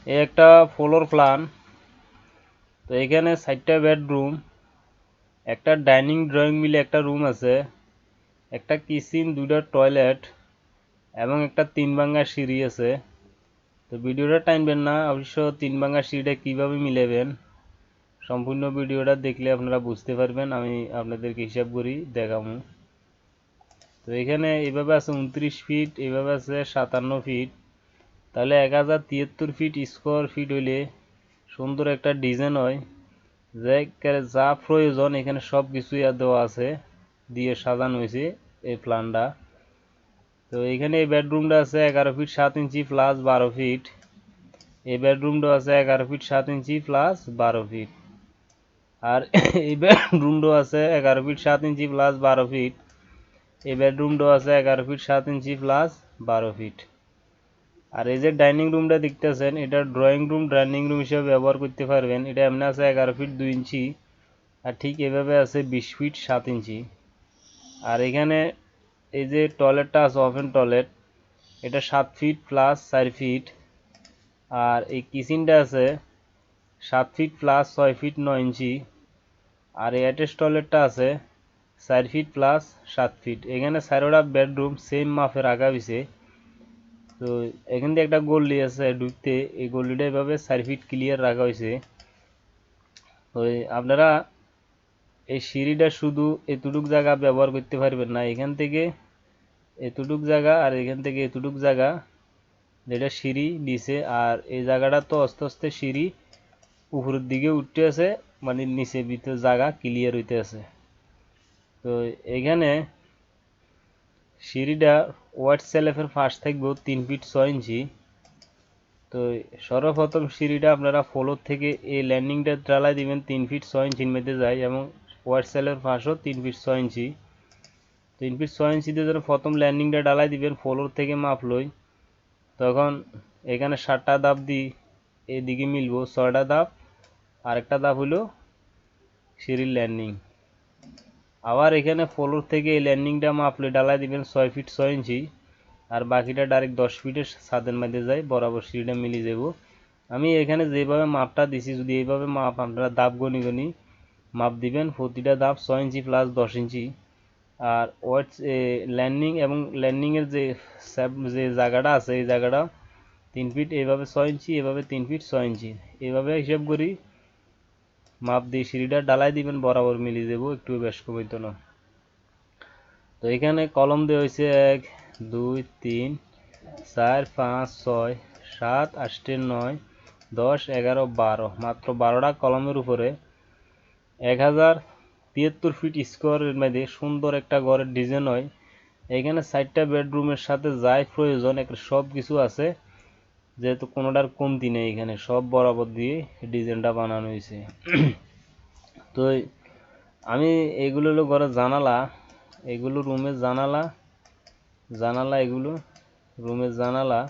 এই একটা floor plan. তো এখানে 4টা বেডরুম, একটা ডাইনিং ড্রয়িং মিলে একটা রুম আছে, একটা কিচেন, 2টা টয়লেট এবং একটা 3 ভাঙা সিঁড়ি আছে। তো ভিডিওটা টাইমবেন না, অবশ্য 3 ভাঙা সিঁড়িটা কীভাবে মিলাবেন সম্পূর্ণ ভিডিওটা দেখলে আপনারা বুঝতে পারবেন। আমি আপনাদেরকে হিসাব করি দেখাবো। তো এখানে এইভাবে আছে 29 ফিট, এইভাবে আছে 57 ফিট, তাহলে 1073 ফিট স্কোয়ার ফিট হইলে সুন্দর একটা ডিজাইন হয়। যে যা প্রয়োজন এখানে সব কিছুই দেওয়া আছে, দিয়ে সাজানো হয়েছে এই প্ল্যানটা। তো এখানে এই বেডরুমটা আছে 11 ফিট 7 ইঞ্চি প্লাস 12 ফিট। এই বেডরুমটা আছে 11 ফিট 7 ইঞ্চি প্লাস 12 ফিট। আর এই বেডরুমটা আছে 11 ফিট 7 ইঞ্চি প্লাস 12 ফিট। এই বেডরুমটা আছে 11 ফিট 7 ইঞ্চি প্লাস 12 ফিট। আর এই যে ডাইনিং রুমটা দেখতেছেন, এটা ড্রয়িং রুম ডাইনিং রুম হিসেবে ব্যবহার করতে পারবেন। এটা এমনি আছে 11 ফিট 2 ইঞ্চি, আর ঠিক এভাবে আছে 20 ফিট 7 ইঞ্চি। আর এখানে এই যে টয়লেটটা আছে ওপেন টয়লেট, এটা 7 ফিট প্লাস 4 ফিট। আর এই কিচেনটা আছে 7 ফিট প্লাস 6 ফিট 9 ইঞ্চি। আর এই অ্যাটাচ টয়লেটটা আছে 4 ফিট প্লাস 7 ফিট। এখানে 4টা বেডরুম সেম মাপে রাখা হয়েছে। তো এখান থেকে একটা গল্লি আছে ঢুকতে, এই গল্লিটা এভাবে 4 ফিট ক্লিয়ার রাখা হয়েছে। তো আপনারা এই সিঁড়িটা শুধু এতটুক জায়গা ব্যবহার করতে পারবেন না, এখান থেকে এতটুক জায়গা আর এখান থেকে এতটুক জায়গা যেটা সিঁড়ি দিছে। আর এই জায়গাটা তো আস্তে আস্তে সিঁড়ি উপরের দিকে উঠতে আছে, মানে নিচে ভিতরে জায়গা ক্লিয়ার হইতে আছে। তো এখানে সিঁড়িটা ওয়াইড সেলফের ফাঁস থাকবে 3 ফিট 6 ইঞ্চি। তো সর্বপ্রথম সিঁড়িটা আপনারা ফ্লোর থেকে এই ল্যান্ডিংটা ঢালাই দিবেন 3 ফিট 6 ইঞ্চির মধ্যে যায়, এবং ওয়াইড সেলের ফাঁসও 3 ফিট 6 ইঞ্চি। 3 ফিট 6 ইঞ্চিতে যখন প্রথম ল্যান্ডিংটা ঢালাই দিবেন ফ্লোর থেকে মাপ লই, তখন এখানে 7টা ধাপ দিই এদিকে মিলবো, 6টা ধাপ, আর একটা ধাপ হলো সিঁড়ির ল্যান্ডিং। আবার এখানে ফ্লোর থেকে এই ল্যান্ডিংটা মাপলে ঢালাই দিবেন 6 ফিট 6 ইঞ্চি, আর বাকিটা ডাইরেক্ট 10 ফিটের ছাদের মধ্যে যায়, বরাবর সিঁড়িটা মিলে যাব। আমি এখানে যেভাবে মাপটা দিছি, যদি এইভাবে মাপ আপনারা ধাপ গনি গনি মাপ দিবেন, প্রতিটা ধাপ 6 ইঞ্চি প্লাস 10 ইঞ্চি। আর ওয়াইড ল্যান্ডিং এবং ল্যান্ডিংয়ের যে জায়গাটা আছে এই জায়গাটা 3 ফিট এইভাবে 6 ইঞ্চি, এভাবে 3 ফিট 6 ইঞ্চি, এইভাবে হিসাব করি মাপ দিয়ে সিঁড়িটা ঢালাই দিবেন, বরাবর মিলিয়ে দেবো, একটু বেশ কমাইতো না। তো এখানে কলম দেওয়া হয়েছে 1 2 3 4 5 6 7 8 9 10 11 12, মাত্র 12টা কলমের উপরে 1073 ফিট স্কোয়ারের মধ্যে সুন্দর একটা ঘরের ডিজাইন হয়। এখানে 4টা বেডরুমের সাথে যাই প্রয়োজন একটা সব কিছু আছে, যেহেতু কোনোটার কমতি নেই, এখানে সব বরাবর দিয়ে ডিজাইনটা বানানো হয়েছে। তো আমি এগুলো হলো ঘরের জানালা, এগুলো রুমের জানালা, জানালা এগুলো রুমের জানালা,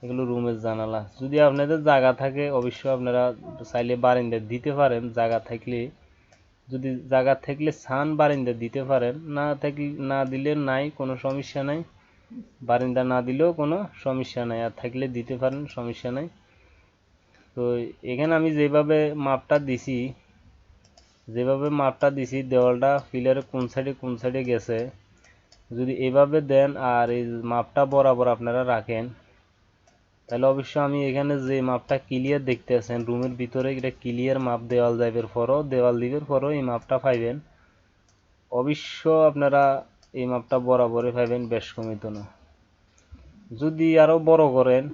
এগুলো রুমের জানালা। যদি আপনাদের জায়গা থাকে অবশ্যই আপনারা চাইলে বারান্দা দিতে পারেন, জায়গা থাকলে, যদি জায়গা থাকলে ছান বারান্দা দিতে পারেন, না থাকলে না দিলে নাই, কোনো সমস্যা নাই, বারান্দা না দিলেও কোনো সমস্যা নাই, আর থাকলে দিতে পারেন, সমস্যা নাই। তো এখানে আমি যেভাবে মাপটা দিছি দেওয়ালটা পিলারে কোন সাইডে গেছে, যদি এভাবে দেন আর এই মাপটা বরাবর আপনারা রাখেন, তাহলে অবশ্যই আমি এখানে যে মাপটা ক্লিয়ার দেখতে আছেন রুমের ভিতরে, এটা ক্লিয়ার মাপ দেওয়াল দিবের পরও এই মাপটা পাইবেন। অবশ্য আপনারা এই মাপটা বরাবরই পাইবেন, বেশ কমিত না। যদি আরও বড় করেন,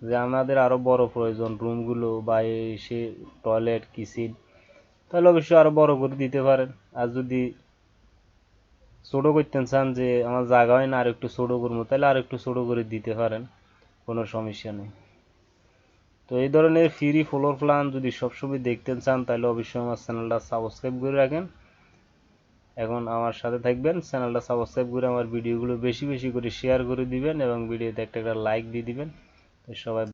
যে আমাদের আরও বড় প্রয়োজন রুমগুলো বা সে টয়লেট কিচেন, তাহলে অবশ্যই আরও বড় করে দিতে পারেন। আর যদি ছোটো করতে চান যে আমার জায়গা হয় না আর একটু ছোটো করবো, তাহলে আর একটু ছোটো করে দিতে পারেন, কোনো সমস্যা নেই। তো এই ধরনের ফ্রি ফ্লোর প্ল্যান যদি সবসময় দেখতে চান তাহলে অবশ্যই আমার চ্যানেলটা সাবস্ক্রাইব করে রাখেন। এখন আমার সাথে থাকবেন, চ্যানেলটা সাবস্ক্রাইব করে আমার ভিডিওগুলো বেশি বেশি করে শেয়ার করে দিবেন, এবং ভিডিওতে একটা লাইক দিয়ে দিবেন। তো সবাই